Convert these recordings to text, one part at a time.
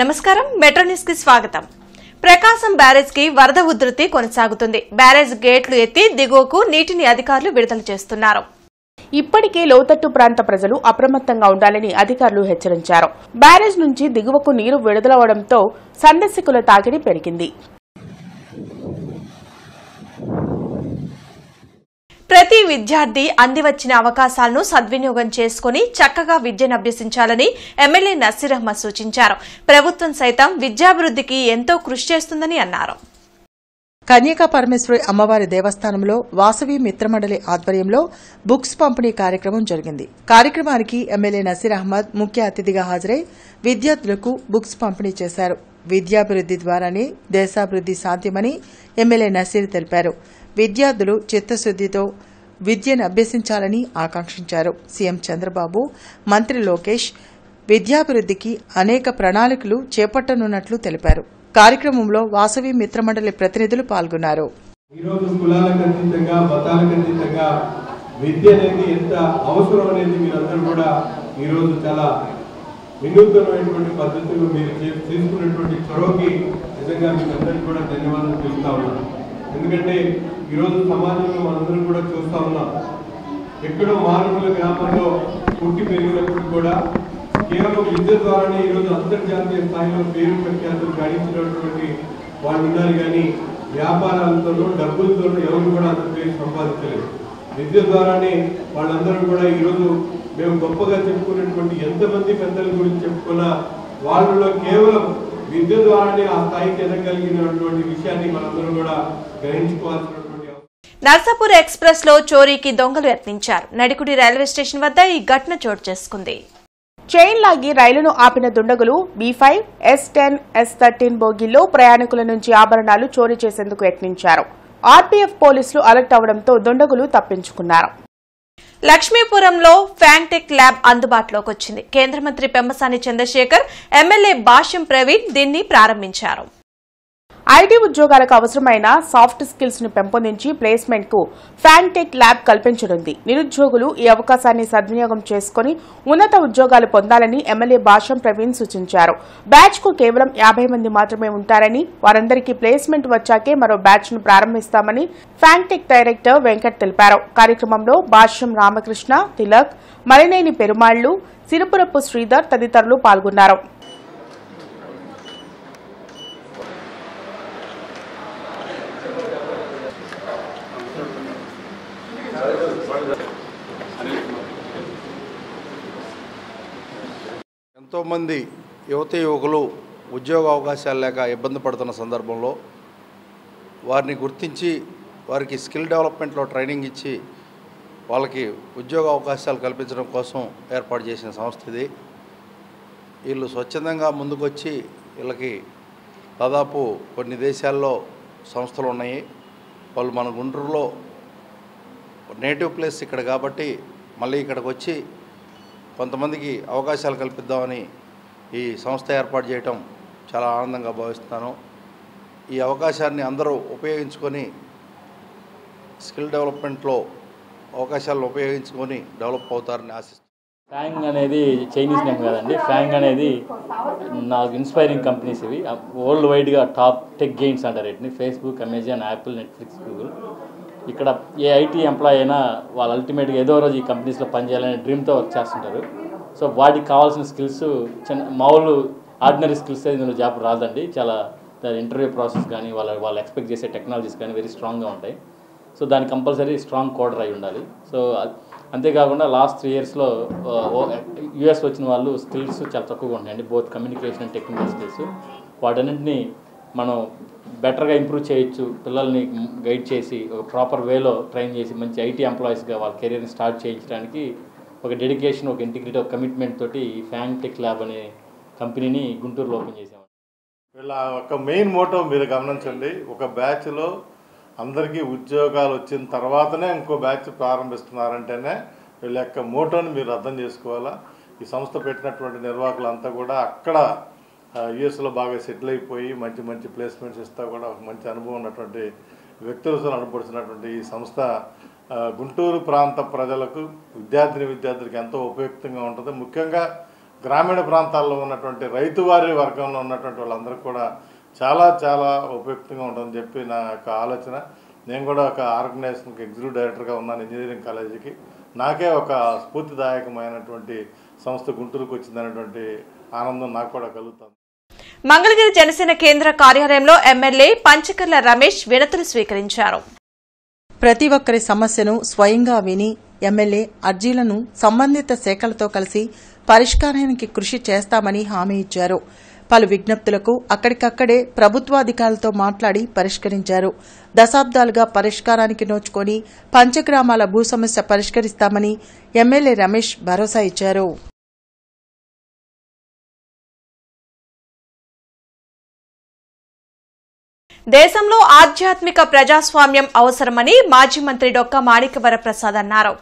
నమస్కారం metro news కి స్వాగతం. ప్రకాశం బ్యారేజ్ కి వరద ఉధృతి కొనసాగుతుంది. బ్యారేజ్ గేట్లు ఎత్తి దిగువకు నీటిని అధికారులు విడుదల చేస్తున్నారు. ఇప్పటికే లోతట్టు ప్రాంత ప్రజలు అప్రమత్తంగా ఉండాలని అధికారులు హెచ్చరించారు. బ్యారేజ్ నుంచి దిగువకు నీరు విడుదలవడంతో సందర్శకుల తాకిడి పెరిగింది. ప్రతి విద్యార్థి అందివచ్చిన అవకాశాలను సద్వినియోగం చేసుకుని చక్కగా విద్యను అభ్యసించాలని ఎమ్మెల్యే నసీర్ అహ్మద్ సూచించారు. ప్రభుత్వం సైతం విద్యాభివృద్ధికి ఎంతో కృషి చేస్తుందని అన్నారు. కన్యకా పరమేశ్వరి అమ్మవారి దేవస్థానంలో వాసవి మిత్రమండలి ఆధ్వర్యంలో బుక్స్ పంపిణీ కార్యక్రమం జరిగింది. కార్యక్రమానికి ఎమ్మెల్యే నసీర్ అహ్మద్ ముఖ్య అతిథిగా హాజరై విద్యార్థులకు బుక్స్ పంపిణీ చేశారు. విద్యాభివృద్ది ద్వారానే దేశాభివృద్ది సాధ్యమని ఎమ్మెల్యే నసీర్ తెలిపారు. విద్యార్థులు చిత్తశుద్దితో విద్యను అభ్యసించాలని ఆకాంక్షించారు. సీఎం చంద్రబాబు, మంత్రి లోకేష్ విద్యాభివృద్దికి అనేక ప్రణాళికలు చేపట్టనున్నట్లు తెలిపారు. కార్యక్రమంలో వాసవి మిత్రమండలి ప్రతినిధులు పాల్గొన్నారు. ఈరోజు కులాలకు అతీతంగా మతాలకు అతీతంగా విద్య అనేది ఎంత అవసరం అనేది మీరందరూ కూడా ఈరోజు చాలా వినూత్నమైనటువంటి పద్ధతులు మీరు తీసుకున్నటువంటి చొరవకి నిజంగా మీకందరికీ కూడా ధన్యవాదాలు తెలుపుతా ఉన్నాను. ఎందుకంటే ఈరోజు సమాజంలో మనందరం కూడా చూస్తా ఉన్నాం. ఎక్కడో మారుమూల గ్రామంలో పుట్టి పెరిగినప్పుడు కూడా కేవలం విద్య ద్వారానే ఈరోజు అంతర్జాతీయ స్థాయిలో పేరు ప్రఖ్యాతులు గడించినటువంటి వాళ్ళు ఉన్నారు. కానీ వ్యాపారాలతోనూ డబ్బులతోనూ ఎవరు కూడా అంత పేరు సంపాదించలేదు. విద్య ద్వారానే వాళ్ళందరూ కూడా ఈరోజు మేము గొప్పగా చెప్పుకున్నటువంటి ఎంతమంది పెద్దల గురించి చెప్పుకున్నా వాళ్ళలో కేవలం విద్య ద్వారానే ఆ స్థాయికి ఎదగలిగినటువంటి విషయాన్ని మనందరూ కూడా గ్రహించుకోవాల్సినటువంటి. నర్సాపూర్ ఎక్స్ప్రెస్ లో చోరీకి దొంగలు యత్నించారు. నడికుడి రైల్వే స్టేషన్ వద్ద ఈ ఘటన చోటు చేసుకుంది. చైన్ లాగి రైలును ఆపిన దుండగులు B5, S10, S13 బోగీల్లో ప్రయాణికుల నుంచి ఆభరణాలు చోరీ చేసేందుకు యత్నించారు. ఆర్పీఎఫ్ పోలీసులు అలర్ట్ అవడంతో దుండగులు తప్పించుకున్నారు. లక్ష్మీపురంలో ఫ్యాంటెక్ ల్యాబ్ అందుబాటులోకి వచ్చింది. కేంద్ర మంత్రి పెమ్మసాని చంద్రశేఖర్, ఎమ్మెల్యే భాష్యం ప్రవీణ్ దీన్ని ప్రారంభించారు. ఐటీ ఉద్యోగాలకు అవసరమైన సాఫ్ట్ స్కిల్స్ ను పెంపొందించి ప్లేస్మెంట్ కు ఫ్యాంటెక్ ల్యాబ్ కల్పించనుంది. నిరుద్యోగులు ఈ అవకాశాన్ని సద్వినియోగం చేసుకుని ఉన్నత ఉద్యోగాలు పొందాలని ఎమ్మెల్యే భాష్యం ప్రవీణ్ సూచించారు. బ్యాచ్ కు కేవలం 50 మంది మాత్రమే ఉంటారని, వారందరికీ ప్లేస్మెంట్ వచ్చాకే మరో బ్యాచ్ ను ప్రారంభిస్తామని ఫ్యాంటెక్ డైరెక్టర్ వెంకట్ తెలిపారు. కార్యక్రమంలో భాష్యం రామకృష్ణ, తిలక్, మరినేని పెరుమాళ్లు, సిరుపురపు శ్రీధర్ తదితరులు పాల్గొన్నారు. ఎంతోమంది యువతీ యువకులు ఉద్యోగ అవకాశాలు లేక ఇబ్బంది పడుతున్న సందర్భంలో వారిని గుర్తించి వారికి స్కిల్ డెవలప్మెంట్లో ట్రైనింగ్ ఇచ్చి వాళ్ళకి ఉద్యోగ అవకాశాలు కల్పించడం కోసం ఏర్పాటు చేసిన సంస్థ ఇది. వీళ్ళు స్వచ్ఛందంగా ముందుకొచ్చి వీళ్ళకి దాదాపు కొన్ని దేశాల్లో సంస్థలు ఉన్నాయి. వాళ్ళు మన గుంటూరులో నేటివ్ ప్లేస్ ఇక్కడ కాబట్టి మళ్ళీ ఇక్కడికి వచ్చి కొంతమందికి అవకాశాలు కల్పిద్దామని ఈ సంస్థ ఏర్పాటు చేయటం చాలా ఆనందంగా భావిస్తున్నాను. ఈ అవకాశాన్ని అందరూ ఉపయోగించుకొని స్కిల్ డెవలప్మెంట్లో అవకాశాలను ఉపయోగించుకొని డెవలప్ అవుతారని ఆశిస్తున్నాను. ఫ్యాంగ్ అనేది చైనీస్ నేమ్ కాదండి. ఫ్యాంగ్ అనేది నాకు ఇన్స్పైరింగ్ కంపెనీస్ ఇవి. వరల్డ్ వైడ్గా టాప్ టెక్ గెయిన్స్ అంటారు వీటిని. Facebook, Amazon, Apple, Netflix, Google. ఇక్కడ ఏ ఐటీ ఎంప్లాయ్ అయినా వాళ్ళు అల్టిమేట్గా ఏదో రోజు ఈ కంపెనీస్లో పనిచేయాలనే డ్రీమ్తో వర్క్ చేస్తుంటారు. సో వాటికి కావాల్సిన స్కిల్స్ మామూలు ఆర్డినరీ స్కిల్స్ ఇందులో జాబ్ రాదండి. చాలా ఇంటర్వ్యూ ప్రాసెస్ కానీ వాళ్ళు ఎక్స్పెక్ట్ చేసే టెక్నాలజీస్ కానీ వెరీ స్ట్రాంగ్గా ఉంటాయి. సో దానికి కంపల్సరీ స్ట్రాంగ్ కోడర్ అయి ఉండాలి. సో అంతేకాకుండా లాస్ట్ 3 ఇయర్స్లో యూఎస్ వచ్చిన వాళ్ళు స్కిల్స్ చాలా తక్కువగా ఉంటాయండి. Both communication and technical skills. వాటన్నింటినీ మనం బెటర్గా ఇంప్రూవ్ చేయొచ్చు. పిల్లల్ని గైడ్ చేసి ఒక ప్రాపర్ వేలో ట్రైన్ చేసి మంచి ఐటీ ఎంప్లాయీస్గా వాళ్ళ కెరీర్ని స్టార్ట్ చేయించడానికి ఒక డెడికేషన్, ఒక ఇంటిగ్రిటీ, ఒక కమిట్మెంట్ తోటి ఈ ఫ్యాంటెక్ ల్యాబ్ అనే కంపెనీని గుంటూరులో ఓపెన్ చేసాము. వీళ్ళ ఒక మెయిన్ మోటో మీరు గమనించండి. ఒక బ్యాచ్లో అందరికీ ఉద్యోగాలు వచ్చిన తర్వాతనే ఇంకో బ్యాచ్ ప్రారంభిస్తున్నారంటేనే వీళ్ళ యొక్క మోటోని మీరు అర్థం చేసుకోవాలా. ఈ సంస్థ పెట్టినటువంటి నిర్వాహకులంతా కూడా అక్కడ యుఎస్లో బాగా సెటిల్ అయిపోయి మంచి మంచి ప్లేస్మెంట్స్ ఇస్తా కూడా ఒక మంచి అనుభవం ఉన్నటువంటి వ్యక్తులతో నడపడుతున్నటువంటి ఈ సంస్థ గుంటూరు ప్రాంత ప్రజలకు విద్యార్థులకు ఎంతో ఉపయుక్తంగా ఉంటుంది. ముఖ్యంగా గ్రామీణ ప్రాంతాల్లో ఉన్నటువంటి రైతువారీ వర్గంలో ఉన్నటువంటి వాళ్ళందరికీ కూడా చాలా చాలా ఉపయుక్తంగా ఉంటుందని చెప్పి నా యొక్క ఆలోచన. నేను కూడా ఒక ఆర్గనైజేషన్కి ఎగ్జిక్యూటివ్ డైరెక్టర్గా ఉన్నాను ఇంజనీరింగ్ కాలేజీకి. నాకే ఒక స్ఫూర్తిదాయకమైనటువంటి సంస్థ గుంటూరుకు వచ్చిందనేటువంటి ఆనందం నాకు కూడా కలుగుతుంది. మంగళగిరి జనసేన కేంద్ర కార్యాలయంలో ఎమ్మెల్యే పంచకర్ల రమేష్ వినతులు స్వీకరించారు. ప్రతి ఒక్కరి సమస్యను స్వయంగా విని ఎమ్మెల్యే అర్జీలను సంబంధిత శాఖలతో కలిసి పరిష్కారానికి కృషి చేస్తామని హామీ ఇచ్చారు. పలు విజ్ఞప్తులకు అక్కడికక్కడే ప్రభుత్వాధికారులతో మాట్లాడి పరిష్కరించారు. దశాబ్దాలుగా పరిష్కారానికి నోచుకొని పంచగ్రామాల భూ సమస్య పరిష్కరిస్తామని ఎమ్మెల్యే రమేష్ భరోసా ఇచ్చారు. దేశంలో ఆధ్యాత్మిక ప్రజాస్వామ్యం అవసరమని మాజీ మంత్రి డొక్కా మాణిక్యవరప్రసాద్ అన్నారు.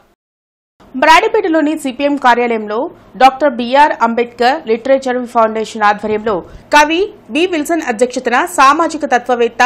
బ్రాడిపేటలోని సిపిఎం కార్యాలయంలో doctor BR Ambedkar literature foundation ఆధ్వర్యంలో కవి బి విల్సన్ అధ్యక్షతన సామాజిక తత్వవేత్త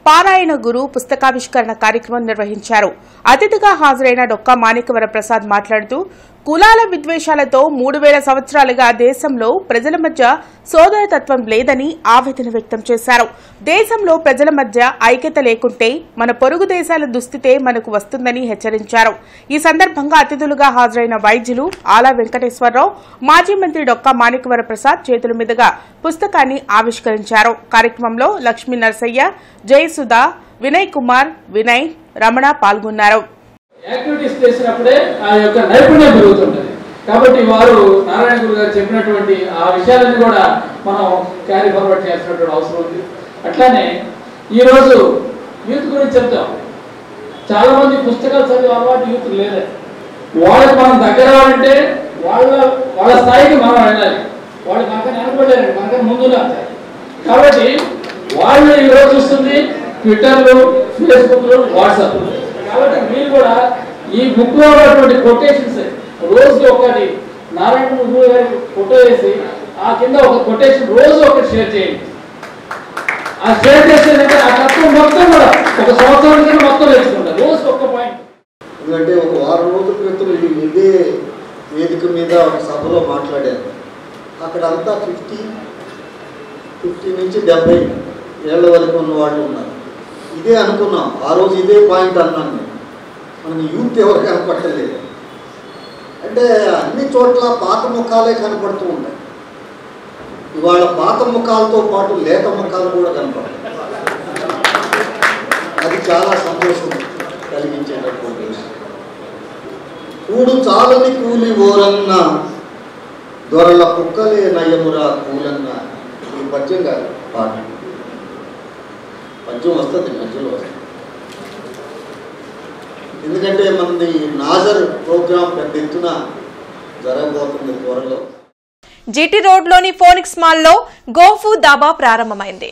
పారాయణ గురు పుస్తకావిష్కరణ కార్యక్రమం నిర్వహించారు. అతిథిగా హాజరైన డొక్కా మాణిక్యవరప్రసాద్ మాట్లాడుతూ కులాల విద్వేషాలతో 3000 సంవత్సరాలుగా దేశంలో ప్రజల మధ్య సోదరతత్వం లేదని ఆవేదన వ్యక్తం చేశారు. దేశంలో ప్రజల మధ్య ఐక్యత లేకుంటే మన పొరుగు దేశాల దుస్థితే మనకు వస్తుందని హెచ్చరించారు. ఈ సందర్భంగా అతిథులుగా హాజరైన వైద్యులు ఆలా వెంకటేశ్వరరావు, మాజీ మంత్రి డొక్కా మాణిక్యవరప్రసాద్ చేతుల మీదుగా పుస్తకాన్ని ఆవిష్కరించారు. కార్యక్రమంలో లక్ష్మీ నరసయ్య, జయసుధ, వినయ్ కుమార్, వినయ్, రమణ పాల్గొన్నారు. యాక్టివిటీస్ చేసినప్పుడే ఆ యొక్క నైపుణ్యం పెరుగుతుంటుంది. కాబట్టి వారు నారాయణ గురు గారు చెప్పినటువంటి ఆ విషయాలను కూడా మనం క్యారీ ఫార్వర్డ్ చేయాల్సినటువంటి అవసరం ఉంది. అట్లానే ఈరోజు యూత్ గురించి చెప్తాం. చాలా మంది పుస్తకాలు చదివే అలవాటు యూత్ లేదే. వాళ్ళకి మనం దగ్గర అవ్వాలంటే వాళ్ళ స్థాయికి మనం వెళ్ళాలి. వాళ్ళు మనకని అనుకోలేరు, మనకని ముందుగా. కాబట్టి వాళ్ళు ఈరోజు చూస్తుంది ట్విట్టర్లు, ఫేస్బుక్లు, వాట్సాప్లు. కాబట్టి మీరు కూడా ఈ బుక్ లో ఉన్నటువంటి కొటేషన్స్ రోజుకి ఒకటి నారాయణ గురు గారికి ఫోటో వేసి ఆ కింద ఒక కొటేషన్ రోజు ఒకటి షేర్ చేయండి. ఆ షేర్ చేసేదంటే ఆ తత్వం మొత్తం కూడా ఒక సంవత్సరం మొత్తం నేర్చుకుంటారు. రోజు ఒక్క పాయింట్. ఎందుకంటే ఒక వారం రోజుల క్రితం ఇదే వేదిక మీద ఒక సభలో మాట్లాడారు. అక్కడ అంతా 50 నుంచి 70 ఏళ్ల వరకు ఉన్న వాళ్ళు ఉన్నారు. ఇదే అనుకున్నాం, ఆ రోజు ఇదే పాయింట్ అన్నాను నేను. మనం యూత్ ఎవరు కనపడలేదు. అంటే అన్ని చోట్ల పాత ముఖాలే కనపడుతూ ఉంటాయి. ఇవాళ పాత ముఖాలతో పాటు లేత ముఖాలు కూడా కనపడతాయి. అది చాలా సంతోషం కలిగించేటటువంటి విషయం. కూడు చాలని కూలి ఓరన్న దొరల కుక్కలే నయమురా కూలన్న. ఈ పద్యం కాదు, పాట. పద్యం వస్తుంది, మధ్యలో వస్తుంది. ఎందుకంటే మనది నాజర్ ప్రోగ్రాం పెద్ద ఎత్తున జరగబోతుంది త్వరలో. జీటీ రోడ్లోని ఫోనిక్స్ మాల్లో గోఫు దాబా ప్రారంభమైంది.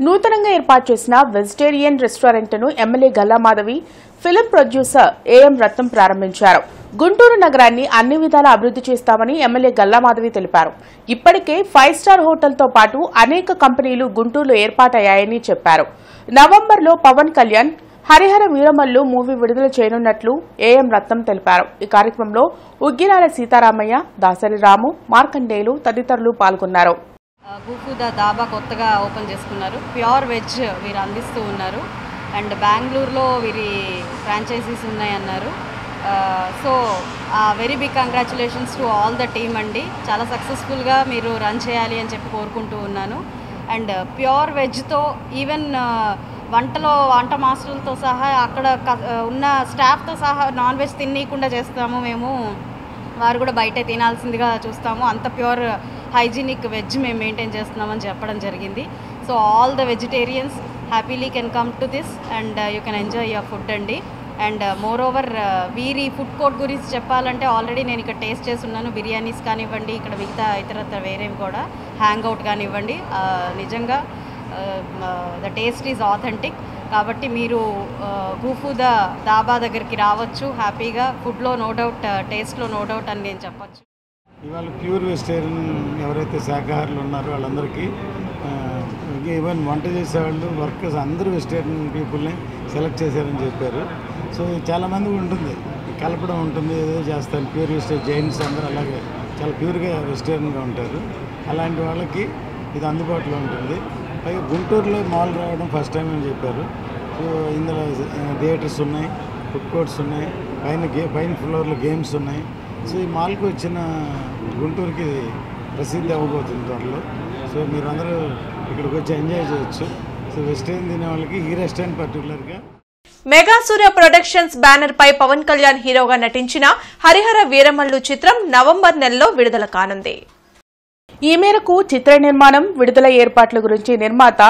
నూతనంగా ఏర్పాటు చేసిన వెజిటేరియన్ రెస్టారెంట్ను MLA Galla Madhavi, film producer AM Ratnam ప్రారంభించారు. గుంటూరు నగరాన్ని అన్ని విధాలా అభివృద్ది చేస్తామని ఎమ్మెల్యే గల్లా మాధవి తెలిపారు. ఇప్పటికే 5 స్టార్ హోటల్తో పాటు అనేక కంపెనీలు గుంటూరులో ఏర్పాటయ్యాయని చెప్పారు. నవంబర్లో పవన్ కళ్యాణ్ హరిహర వీరమల్లు మూవీ విడుదల చేయనున్నట్లు ఏఎం రత్నం తెలిపారు. ఈ కార్యక్రమంలో ఉగ్గిరాల సీతారామయ్య, దాసరి రాము, మార్కండేయులు తదితరులు పాల్గొన్నారు. గూఫు దాబా కొత్తగా ఓపెన్ చేసుకున్నారు. ప్యూర్ వెజ్ వీరు అందిస్తూ ఉన్నారు. అండ్ బెంగళూరులో వీరి ఫ్రాంచైజీస్ ఉన్నాయన్నారు. So very big congratulations to all the team అండి. చాలా సక్సెస్ఫుల్గా మీరు రన్ చేయాలి అని చెప్పి కోరుకుంటూ ఉన్నాను. అండ్ ప్యూర్ వెజ్తో ఈవెన్ వంట మాస్టర్లతో సహా అక్కడ ఉన్న స్టాఫ్తో సహా నాన్ వెజ్ తినకుండా చేస్తాము మేము. వారు కూడా బయటే తినాల్సిందిగా చూస్తాము. అంత ప్యూర్ హైజీనిక్ వెజ్ మేము మెయింటైన్ చేస్తున్నామని చెప్పడం జరిగింది. So all the vegetarians happily can come to this and you can enjoy your food అండి. అండ్ మోర్ ఓవర్ వీరి ఫుడ్ కోర్ట్ గురించి చెప్పాలంటే ఆల్రెడీ నేను ఇక్కడ టేస్ట్ చేస్తున్నాను. బిర్యానీస్ కానివ్వండి, ఇక్కడ మిగతా ఇతరత్ర వేరేవి కూడా హ్యాంగ్ అవుట్ కానివ్వండి, నిజంగా ద టేస్ట్ ఈజ్ ఆథెంటిక్. కాబట్టి మీరు గూఫు దాబా దగ్గరికి రావచ్చు హ్యాపీగా. ఫుడ్లో నో డౌట్, టేస్ట్లో నో డౌట్ అని నేను చెప్పచ్చు. ఇవాళ ప్యూర్ వెజిటేరియన్ ఎవరైతే శాఖాహారులు ఉన్నారో వాళ్ళందరికీ, ఈవెన్ వంట చేసేవాళ్ళు, వర్కర్స్ అందరూ వెజిటేరియన్ పీపుల్ని సెలెక్ట్ చేశారని చెప్పారు. సో చాలామంది ఉంటుంది, కలపడం ఉంటుంది, ఏదో చేస్తారు. ప్యూర్ వెజిటేరియన్ జైన్స్ అందరూ అలాగే చాలా ప్యూర్గా వెజిటేరియన్గా ఉంటారు. అలాంటి వాళ్ళకి ఇది అందుబాటులో ఉంటుంది. పైగా గుంటూరులో మాల్ రావడం ఫస్ట్ టైం అని చెప్పారు. సో ఇందులో థియేటర్స్ ఉన్నాయి, ఫుడ్ కోర్ట్స్ ఉన్నాయి, పైన ఫ్లోర్లో గేమ్స్ ఉన్నాయి. సో ఈ మాల్కి వచ్చిన గుంటూరుకి ప్రసిద్ధి అవ్వబోతుంది త్వరలో. సో మీరందరూ ఇక్కడికి వచ్చి ఎంజాయ్ చేయొచ్చు. సో వెజిటేరియన్ తినే వాళ్ళకి ఈ రెస్టారెంట్ పర్టికులర్గా. మెగా సూర్య ప్రొడక్షన్స్ బ్యానర్ పై పవన్ కళ్యాణ్ హీరోగా నటించిన హరిహర వీరమల్లు చిత్రం నవంబర్ నెలలో విడుదల కానుంది. ఈ మేరకు చిత్ర నిర్మాణం, విడుదల ఏర్పాట్ల గురించి నిర్మాత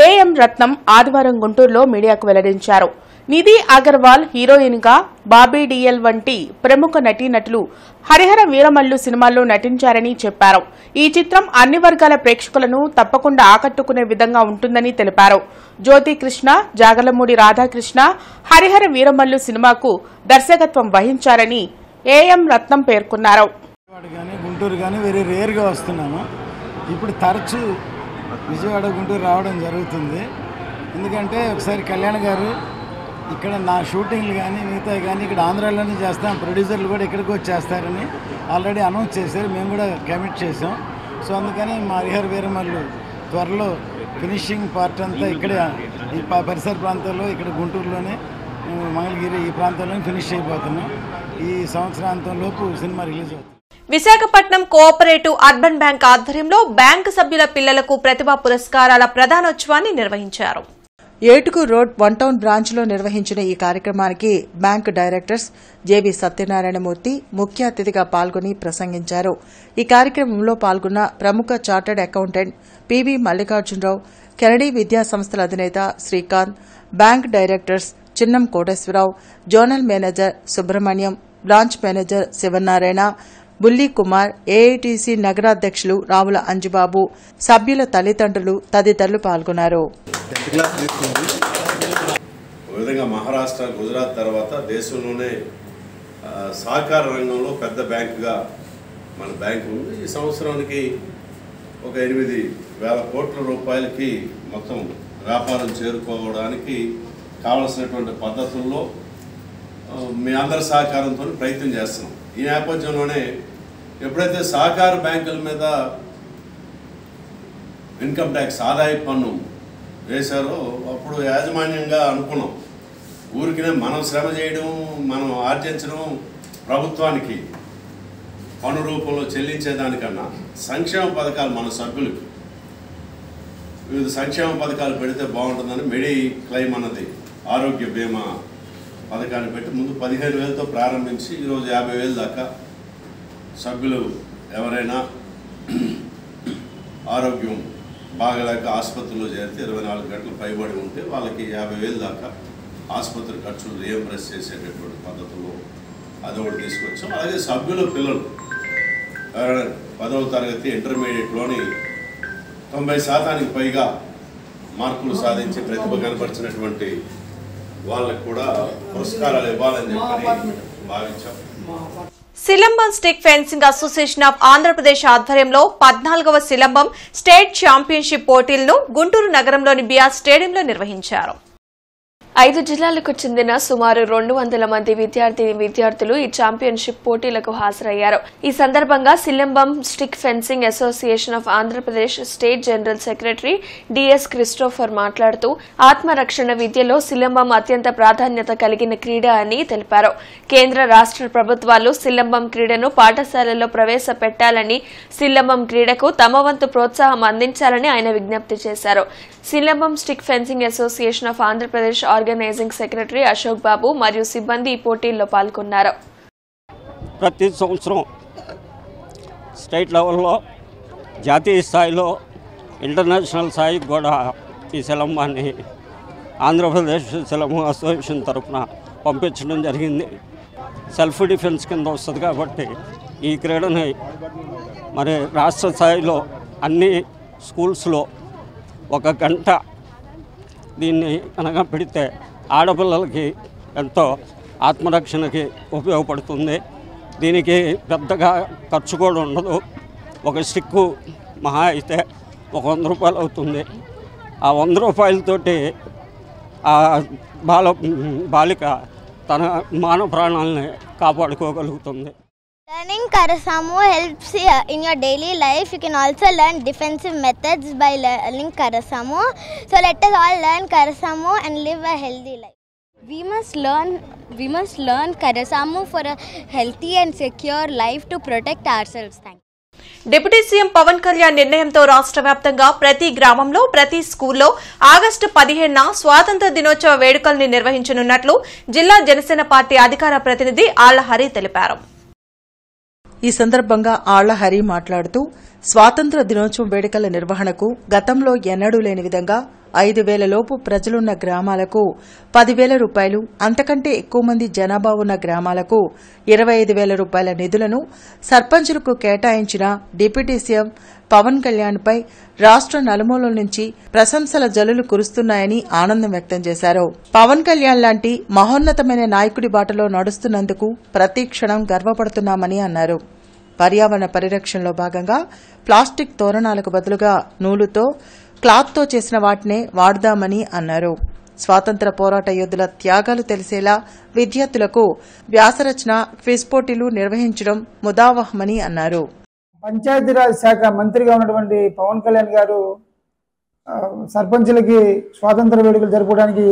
ఏఎం రత్నం ఆదివారం గుంటూరులో మీడియాకు వెల్లడించారు. నిధి అగర్వాల్ హీరోయిన్ గా, బాబీ డిఎల్ వంటి ప్రముఖ నటీనటులు హరిహర వీరమల్లు సినిమాల్లో నటించారని చెప్పారు. ఈ చిత్రం అన్ని వర్గాల ప్రేక్షకులను తప్పకుండా ఆకట్టుకునే విధంగా ఉంటుందని తెలిపారు. జ్యోతి కృష్ణ, జాగర్లమూడి రాధాకృష్ణ హరిహర వీరమల్లు సినిమాకు దర్శకత్వం వహించారని ఏఎం రత్నం పేర్కొన్నారు. గుంటూరు కానీ వెరీ రేర్గా వస్తున్నాను. ఇప్పుడు తరచూ విజయవాడ గుంటూరు రావడం జరుగుతుంది. ఎందుకంటే ఒకసారి కళ్యాణ్ గారు ఇక్కడ నా షూటింగ్లు కానీ మిగతా కానీ ఇక్కడ ఆంధ్రాలోనే చేస్తాం, ప్రొడ్యూసర్లు కూడా ఇక్కడికి వచ్చి చేస్తారని ఆల్రెడీ అనౌన్స్ చేశారు. మేము కూడా కమిట్ చేసాం. సో అందుకని మా హరిహర వీరమల్లు త్వరలో ఫినిషింగ్ పార్ట్ అంతా ఇక్కడే ఈ పరిసర ప్రాంతాల్లో, ఇక్కడ గుంటూరులోనే, మంగళగిరి ఈ ప్రాంతాల్లోనే ఫినిష్ అయిపోతున్నాం. ఈ సంవత్సరాంతంలోపు సినిమా రిలీజ్ అవుతుంది. విశాఖపట్నం కోఆపరేటివ్ అర్బన్ బ్యాంక్ ఆధ్వర్యంలో బ్యాంకు సభ్యుల పిల్లలకు ప్రతిభా పురస్కారాల ప్రదానోత్సవాన్ని నిర్వహించారు. ఏటుకూరు రోడ్ 1 టౌన్ బ్రాంచ్లో నిర్వహించిన ఈ కార్యక్రమానికి బ్యాంకు డైరెక్టర్స్ జేబీ సత్యనారాయణమూర్తి ముఖ్య అతిథిగా పాల్గొని ప్రసంగించారు. ఈ కార్యక్రమంలో పాల్గొన్న ప్రముఖ chartered accountant PV Mallikarjuna Rao, Kennedy విద్యా సంస్థల అధినేత Srikanth, bank directors Chinnam Koteswararao, zonal manager Subrahmanyam, branch manager Sivanarayana, Bulli Kumar, AITC నగరాధ్యక్షులు రావుల అంజుబాబు, సభ్యుల తల్లిదండ్రులు తదితరులు పాల్గొన్నారు. విధంగా మహారాష్ట్ర, గుజరాత్ తర్వాత దేశంలోనే సహకార రంగంలో పెద్ద బ్యాంకుగా మన బ్యాంకు ఉంది. ఈ సంవత్సరానికి ఒక 8,000 కోట్ల రూపాయలకి మొత్తం వ్యాపారం చేరుకోవడానికి కావలసినటువంటి పద్ధతుల్లో మీ అందరి సహకారంతో ప్రయత్నం చేస్తున్నాం. ఈ నేపథ్యంలోనే ఎప్పుడైతే సహకార బ్యాంకుల మీద ఇన్కమ్ ట్యాక్స్ ఆదాయ పన్ను వేశారో అప్పుడు యాజమాన్యంగా అనుకున్నాం, ఊరికినే మనం శ్రమ చేయడం, మనం ఆర్జించడం, ప్రభుత్వానికి పన్ను రూపంలో చెల్లించేదానికన్నా సంక్షేమ పథకాలు మన సభ్యులకు వివిధ సంక్షేమ పథకాలు పెడితే బాగుంటుందని మెడి క్లైమ్ అన్నది ఆరోగ్య బీమా పథకాన్ని పెట్టి ముందు 15,000తో ప్రారంభించి ఈరోజు 50,000 దాకా సభ్యులు ఎవరైనా ఆరోగ్యం బాగలేక ఆసుపత్రిలో చేరితే 24 గంటలు పైబడి ఉంటే వాళ్ళకి 50,000 దాకా ఆసుపత్రి ఖర్చులు రియంబర్స్ చేసేటటువంటి పద్ధతుల్లో అదొకటి తీసుకొచ్చాం. అలాగే సభ్యుల పిల్లలు ఎవరైనా 10వ తరగతి ఇంటర్మీడియట్లోని 90% పైగా మార్కులు సాధించి ప్రతిభ కనపరిచినటువంటి వాళ్ళకు కూడా పురస్కారాలు ఇవ్వాలని చెప్పని భావించాం. Silambam stick fencing association of Andhra Pradesh ఆధ్వర్యంలో 14వ సిలంబం స్టేట్ ఛాంపియన్షిప్ పోటీలను గుంటూరు నగరంలోని బిఆర్ స్టేడియంలో నిర్వహించారు. 5 జిల్లాలకు చెందిన సుమారు 200 మంది విద్యార్థులు ఈ ఛాంపియన్షిప్ పోటీలకు హాజరయ్యారు. ఈ సందర్భంగా silambam stick fencing association of Andhra Pradesh state general secretary DS Christopher మాట్లాడుతూ ఆత్మరక్షణ విద్యలో సిలంబం అత్యంత ప్రాధాన్యత కలిగిన క్రీడ అని తెలిపారు. కేంద్ర రాష్ట్ర ప్రభుత్వాలు సిలంబం క్రీడను పాఠశాలల్లో ప్రవేశపెట్టాలని, సిలంబం క్రీడకు తమ వంతు ప్రోత్సాహం అందించాలని ఆయన విజ్ఞప్తి చేశారు. Silambam stick fencing association of Andhra Pradesh organising secretary Ashok Babu మరియు సిబ్బంది ఈ పోటీల్లో పాల్గొన్నారు. ప్రతి సంవత్సరం స్టేట్ లెవెల్లో, జాతీయ స్థాయిలో, ఇంటర్నేషనల్ స్థాయికి కూడా ఈ సిలంబాన్ని ఆంధ్రప్రదేశ్ సిలంబం అసోసియేషన్ తరఫున పంపించడం జరిగింది. సెల్ఫ్ డిఫెన్స్ కింద వస్తుంది కాబట్టి ఈ క్రీడని మరి రాష్ట్ర స్థాయిలో అన్ని స్కూల్స్లో 1 గంట దీన్ని కనుక పెడితే ఆడపిల్లలకి ఎంతో ఆత్మరక్షణకి ఉపయోగపడుతుంది. దీనికి పెద్దగా ఖర్చు కూడా ఉండదు. ఒక స్టిక్కు మహా అయితే 100 రూపాయలు అవుతుంది. ఆ 100 రూపాయలతోటి ఆ బాలిక తన మానవ ప్రాణాలని కాపాడుకోగలుగుతుంది. Learning Karasamu helps in your daily life. You can also learn defensive methods by learning Karasamu. So let us all learn Karasamu and live a healthy life. We must learn Karasamu for a healthy and secure life to protect ourselves. Thank you. Deputy CM Pawan Kalyan నిర్ణయంతో రాష్ట్ర వ్యాప్తంగా ప్రతి గ్రామంలో ప్రతి స్కూల్లో August 15న స్వాతంత్ర దినోత్సవ వేడుకల్ని నిర్వహించనున్నట్లు జిల్లా జనసేన పార్టీ అధికార ప్రతినిధి ఆళ్ల హరి తెలిపారు. ఈ సందర్భంగా ఆళ్ల హరి మాట్లాడుతూ స్వాతంత్ర దినోత్సవం వేడుకల నిర్వహణకు గతంలో ఎన్నడూ లేని విధంగా 5,000 లోపు ప్రజలున్న గ్రామాలకు 10,000 రూపాయలు, అంతకంటే ఎక్కువ మంది జనాభా ఉన్న గ్రామాలకు 25,000 రూపాయల నిధులను సర్పంచులకు కేటాయించిన డిప్యూటీ సీఎం పవన్ కళ్యాణ్పై రాష్ట్ర నలుమూలల నుంచి ప్రశంసల జల్లులు కురుస్తున్నాయని ఆనందం వ్యక్తం చేశారు. పవన్ కళ్యాణ్ లాంటి మహోన్నతమైన నాయకుడి బాటలో నడుస్తున్నందుకు ప్రతి క్షణం గర్వపడుతున్నామని అన్నారు. పర్యావరణ పరిరక్షణలో భాగంగా ప్లాస్టిక్ తోరణాలకు బదులుగా నూలుతో, క్లాత్తో చేసిన వాటినే వాడదామని అన్నారు. స్వాతంత్ర పోరాట యోధుల త్యాగాలు తెలిసేలా విద్యార్థులకు వ్యాసరచన, క్విజ్ పోటీలు నిర్వహించడం ముదావహమని అన్నారు. పంచాయతీరాజ్ శాఖ మంత్రిగా ఉన్నటువంటి పవన్ కళ్యాణ్ గారు సర్పంచులకి స్వాతంత్ర వేడుకలు జరుపుకోవడానికి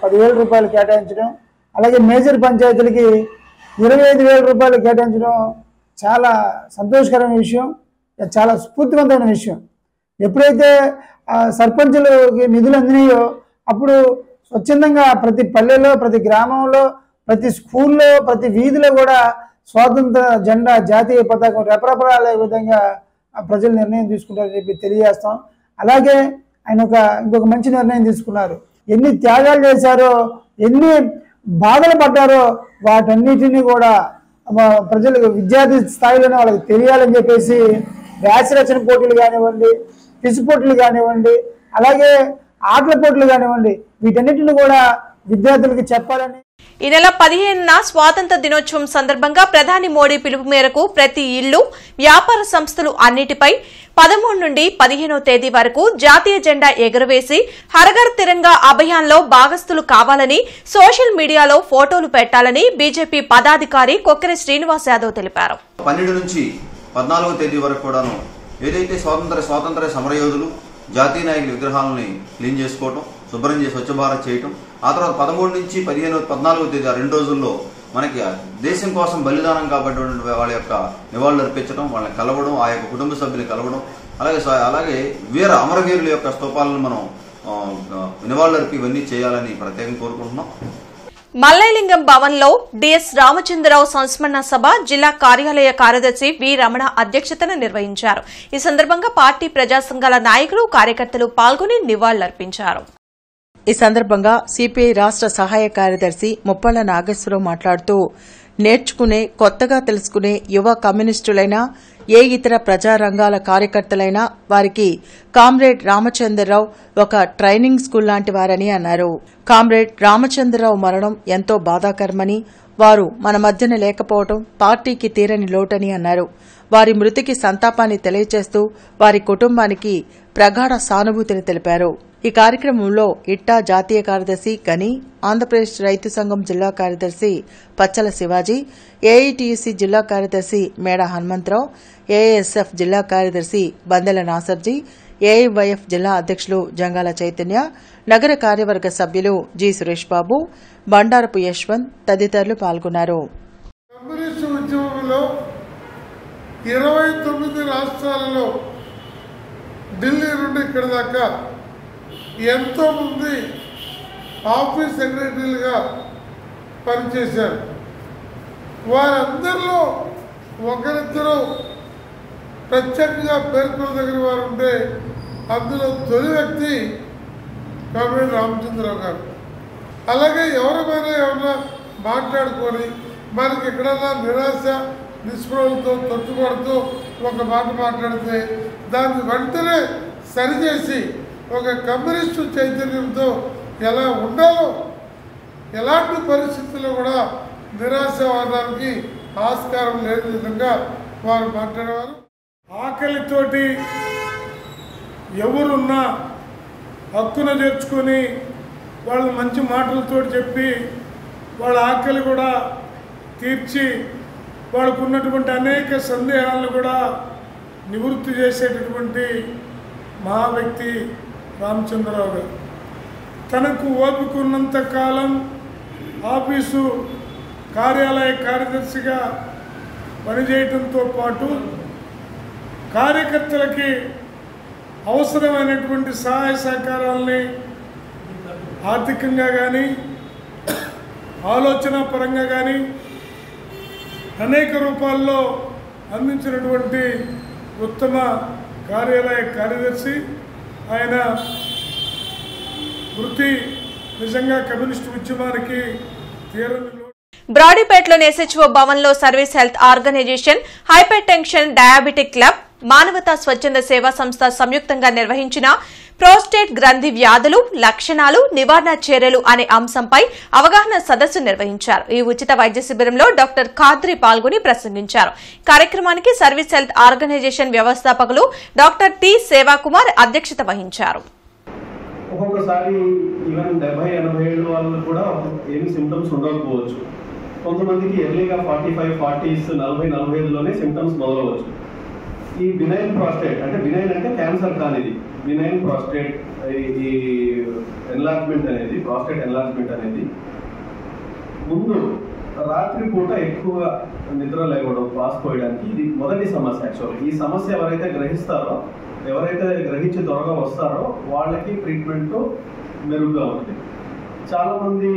10,000 రూపాయలు కేటాయించడం, అలాగే మేజర్ పంచాయతీలకి 25,000 రూపాయలు కేటాయించడం చాలా సంతోషకరమైన విషయం, చాలా స్ఫూర్తివంతమైన విషయం. ఎప్పుడైతే సర్పంచులకి నిధులు అందినాయో అప్పుడు స్వచ్ఛందంగా ప్రతి పల్లెలో, ప్రతి గ్రామంలో, ప్రతి స్కూల్లో, ప్రతి వీధిలో కూడా స్వాతంత్ర జెండా, జాతీయ పతాకం రెపరెపలాడే విధంగా ప్రజలు నిర్ణయం తీసుకుంటారని చెప్పి తెలియజేస్తాం. అలాగే ఆయన ఇంకొక మంచి నిర్ణయం తీసుకున్నారు. ఎన్ని త్యాగాలు చేశారో, ఎన్ని బాధలు పడ్డారో వాటన్నిటినీ కూడా ప్రజలకు విద్యార్థి స్థాయిలోనే వాళ్ళకి తెలియాలని చెప్పేసి వ్యాసరచన పోటీలు కానివ్వండి, క్విజ్ పోటీలు కానివ్వండి, అలాగే ఆటల పోటీలు కానివ్వండి, వీటన్నిటిని కూడా విద్యార్థులకు చెప్పాలని. ఈ నెల 15న స్వాతంత్ర దినోత్సవం సందర్భంగా ప్రధాని మోడీ పిలుపు మేరకు ప్రతి ఇల్లు, వ్యాపార సంస్థలు అన్నిటిపై 13 నుండి 15వ తేదీ వరకు జాతీయ జెండా ఎగురవేసి హరఘర్ తిరంగా అభియాన్లో భాగస్తులు కావాలని సోషల్ మీడియాలో ఫోటోలు పెట్టాలని బీజేపీ పదాధికారి కొక్కెర శ్రీనివాస్ యాదవ్ తెలిపారు. 12 నుంచి 14వ తేదీ వరకు కూడాను ఏదైతే స్వాతంత్ర సమరయోధులు, జాతీయ నాయకుల విగ్రహాలని క్లీన్ చేసుకోవటం, శుభ్రం చేసి స్వచ్ఛ భారత్ చేయటం, ఆ తర్వాత 13 నుంచి 14వ తేదీ ఆ 2 రోజుల్లో మనకి దేశం కోసం బలిదానం కాబట్టినటువంటి వాళ్ళ యొక్క నివాళులు అర్పించడం, వాళ్ళని కలవడం, ఆ యొక్క కుటుంబ సభ్యులు కలవడం, అలాగే అమరవీరుల యొక్క స్తూపాలను మనం నివాళులు అర్పి ఇవన్నీ చేయాలని ప్రత్యేకంగా కోరుకుంటున్నాం. మల్లైలింగం భవన్లో డిఎస్ రామచంద్రరావు సంస్మరణ సభ జిల్లా కార్యాలయ కార్యదర్శి వి రమణ అధ్యక్షతన నిర్వహించారు. ఈ సందర్భంగా పార్టీ ప్రజా సంఘాల నాయకులు, కార్యకర్తలు పాల్గొని నివాళులర్పించారు. ఈ సందర్భంగా సిపిఐ రాష్ట్ర సహాయ కార్యదర్శి ముప్పళ్ల నాగేశ్వరరావు మాట్లాడుతూ నేర్చుకునే, కొత్తగా తెలుసుకునే యువ కమ్యూనిస్టులైనా, ఏ ఇతర ప్రజారంగాల కార్యకర్తలైనా వారికి కామ్రేడ్ రామచంద్రరావు ఒక ట్రైనింగ్ స్కూల్ లాంటి వారని అన్నారు. కామ్రేడ్ రామచంద్రరావు మరణం ఎంతో బాధాకరమని, వారు మన మధ్యన లేకపోవడం పార్టీకి తీరని లోటని అన్నారు. వారి మృతికి సంతాపాన్ని తెలియజేస్తూ వారి కుటుంబానికి ప్రగాఢ సానుభూతిని తెలిపారు. ఈ కార్యక్రమంలో ఇట్టా జాతీయ కార్యదర్శి గని, ఆంధ్రప్రదేశ్ రైతు సంఘం జిల్లా కార్యదర్శి పచ్చల శివాజీ, ఏఐటీయూసీ జిల్లా కార్యదర్శి మేడ హనుమంతరావు, ఏఐఎస్ఎఫ్ జిల్లా కార్యదర్శి బందెల నాసర్జీ, ఏఐవైఎఫ్ జిల్లా అధ్యక్షులు జంగాల చైతన్య, నగర కార్యవర్గ సభ్యులు జి సురేష్ బాబు, బండారపు యశ్వంత్ తదితరులు పాల్గొన్నారు. 29 రాష్ట్రాలలో ఢిల్లీ నుండి ఇక్కడ దాకా ఎంతోమంది ఆఫీస్ సెక్రటరీలుగా పనిచేశారు. వారందరిలో ఒకరిద్దరు ప్రత్యేకంగా పేర్కొనదగిన వారు ఉంటే అందులో తొలి వ్యక్తి కామ్రేడ్ రామచంద్రరావు గారు. అలాగే ఎవరైనా మాట్లాడుకొని మనకి ఎక్కడన్నా నిరాశ నిస్పృహలతో తొట్టుపడుతూ ఒక మాట మాట్లాడితే దాన్ని వెంటనే సరిచేసి ఒక కమ్యూనిస్టు చైతన్యంతో ఎలా ఉండాలో, ఎలాంటి పరిస్థితుల్లో కూడా నిరాశవాదానికి ఆస్కారం లేని విధంగా వారు మాట్లాడేవారు. ఆకలితోటి ఎవరున్నా హక్కున చేర్చుకొని వాళ్ళు మంచి మాటలతో చెప్పి వాళ్ళ ఆకలి కూడా తీర్చి వాళ్ళకు ఉన్నటువంటి అనేక సందేహాలను కూడా నివృత్తి చేసేటటువంటి మహా వ్యక్తి రామచంద్రరావు గారు. తనకు ఓపిక ఉన్నంత కాలం ఆఫీసు కార్యాలయ కార్యదర్శిగా పనిచేయడంతో పాటు కార్యకర్తలకి అవసరమైనటువంటి సహాయ సహకారాలని ఆర్థికంగా కానీ ఆలోచన పరంగా కానీ అనేక రూపాల్లో అందించినటువంటి ఉత్తమ కార్యాలయ కార్యదర్శి. ఆయన వృత్తి నిజంగా కమ్యూనిస్టు ఉద్యమానికి తీరని. బ్రాడీపేటలోని SHO భవన్లో service health organisation, hypertension diabetic club, మానవతా స్వచ్ఛంద సేవా సంస్థ సంయుక్తంగా నిర్వహించిన ప్రోస్టేట్ గ్రంథి వ్యాధులు, లక్షణాలు, నివారణ చర్యలు అనే అంశంపై అవగాహన సదస్సు నిర్వహించారు. ఈ ఉచిత వైద్య శిబిరంలో డాక్టర్ ఖాద్రి పాల్గొని ప్రసంగించారు. కార్యక్రమానికి సర్వీస్ హెల్త్ ఆర్గనైజేషన్ వ్యవస్థాపకులు డాక్టర్ టి సేవాకుమార్ అధ్యక్షత వహించారు. ఒక్కొక్కసారి ఈవెన్ 70-80 ఏళ్ళ వాళ్ళు కూడా ఏమి సిమ్టమ్స్ ఉండకపోవచ్చు. కొంతమందికి ఎర్లీగా 45, 40s, 40-45లోనే సిమ్టమ్స్ మొదలవచ్చు. ఈ బినైన్ ప్రాస్టేట్ అంటే బినైన్ అంటే క్యాన్సర్ కానిది, బినైన్ ప్రాస్టేట్ ఈ ఎన్లార్జ్మెంట్ అనేది, ప్రాస్టేట్ ఎన్లార్జ్మెంట్ అనేది ముందు రాత్రి పూట ఎక్కువగా నిద్ర లేవడం, పాస్ పోయడానికి ఇది మొదటి సమస్య. యాక్చువల్ ఈ సమస్య ఎవరైతే గ్రహిస్తారో, ఎవరైతే గ్రహించి త్వరగా వస్తారో వాళ్ళకి ట్రీట్మెంట్ మెరుగ్గా ఉంటుంది. చాలా మంది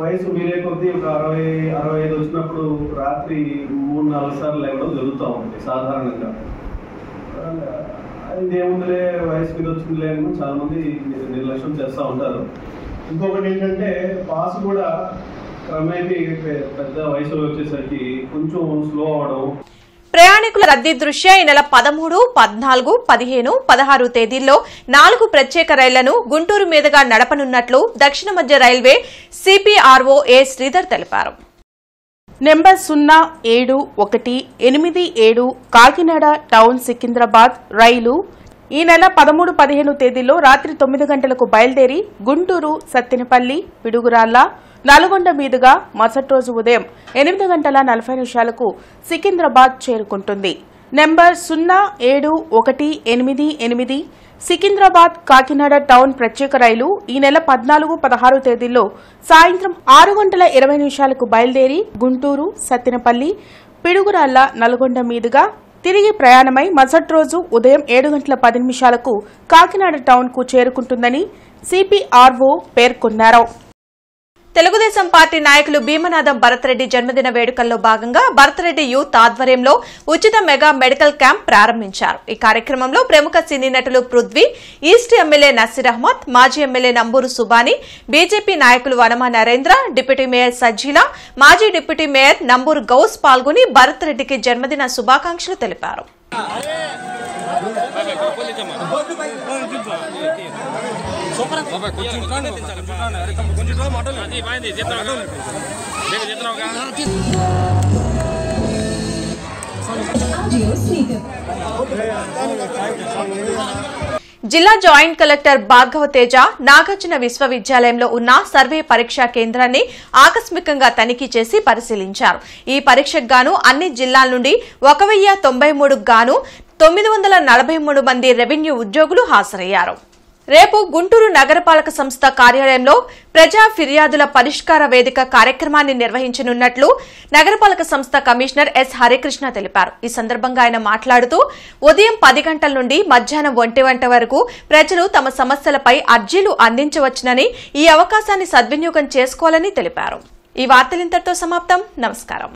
వయసు మీరే కొద్దీ ఒక 60-65 వచ్చినప్పుడు రాత్రి 3-4 సార్లు లేవడం జరుగుతూ ఉంటుంది సాధారణంగా. ఇది ఏముందిలే వయసు మీద వచ్చిందిలే అని చాలా మంది నిర్లక్ష్యం చేస్తూ ఉంటారు. ఇంకొకటి ఏంటంటే పాస్ కూడా క్రమేపీ పెద్ద వయసులో వచ్చేసరికి కొంచెం స్లో అవడం. ప్రయాణికుల రద్దీ దృష్ట్యా ఈ నెల 13, 14, 15, 16 తేదీల్లో 4 ప్రత్యేక రైళ్లను గుంటూరు మీదుగా నడపనున్నట్లు దక్షిణ మధ్య రైల్వే CPRO A శ్రీధర్ తెలిపారు. నెంబర్ 071887 కాకినాడ టౌన్ సికింద్రాబాద్ రైలు ఈ నెల 13, 15 తేదీల్లో రాత్రి 9 గంటలకు బయలుదేరి గుంటూరు, సత్తెనపల్లి, పిడుగురాళ్ల, నల్గొండ మీదుగా మరుసటి రోజు ఉదయం 8:40 సికింద్రాబాద్ చేరుకుంటుంది. నెంబర్ 071888 సికింద్రాబాద్ కాకినాడ టౌన్ ప్రత్యేక రైలు ఈ నెల 14, 16 తేదీల్లో సాయంత్రం 6:20 బయలుదేరి గుంటూరు, సత్తెనపల్లి, పిడుగురాళ్ల, నల్గొండ మీదుగా తిరిగి ప్రయాణమై మరుసటి రోజు ఉదయం 7:10 కాకినాడ టౌన్ కు చేరుకుంటుందని CPRO పేర్కొన్నారు. తెలుగుదేశం పార్టీ నాయకులు భీమనాథం భరత్రెడ్డి జన్మదిన వేడుకల్లో భాగంగా భరత్రెడ్డి యూత్ ఆధ్వర్యంలో ఉచిత మెగా మెడికల్ క్యాంప్ ప్రారంభించారు. ఈ కార్యక్రమంలో ప్రముఖ సినీ నటులు పృథ్వీ, ఈస్ట్ ఎమ్మెల్యే నసీర్ అహ్మద్, మాజీ ఎమ్మెల్యే నంబూరు సుబాని, బీజేపీ నాయకులు వనమా నరేంద్ర, డిప్యూటీ మేయర్ సజ్జీలా, మాజీ డిప్యూటీ మేయర్ నంబూరు గౌస్ పాల్గొని భరత్రెడ్డికి జన్మదిన శుభాకాంక్షలు తెలిపారు. జిల్లా జాయింట్ కలెక్టర్ భార్గవ తేజ నాగార్జున విశ్వవిద్యాలయంలో ఉన్న సర్వే పరీక్షా కేంద్రాన్ని ఆకస్మికంగా తనిఖీ చేసి పరిశీలించారు. ఈ పరీక్షకు గాను అన్ని జిల్లాల నుండి 1093 గాను 943 మంది రెవెన్యూ ఉద్యోగులు హాజరయ్యారు. రేపు గుంటూరు నగరపాలక సంస్థ కార్యాలయంలో ప్రజా ఫిర్యాదుల పరిష్కార వేదిక కార్యక్రమాన్ని నిర్వహించనున్నట్లు నగరపాలక సంస్థ కమిషనర్ S హరికృష్ణ తెలిపారు. ఈ సందర్భంగా ఆయన మాట్లాడుతూ ఉదయం 10 గంటల నుండి మధ్యాహ్నం 1 గంట వరకు ప్రజలు తమ సమస్యలపై అర్జీలు అందించవచ్చునని, ఈ అవకాశాన్ని సద్వినియోగం చేసుకోవాలని తెలిపారు. ఈ వార్తలింతటితో సమాప్తం. నమస్కారం.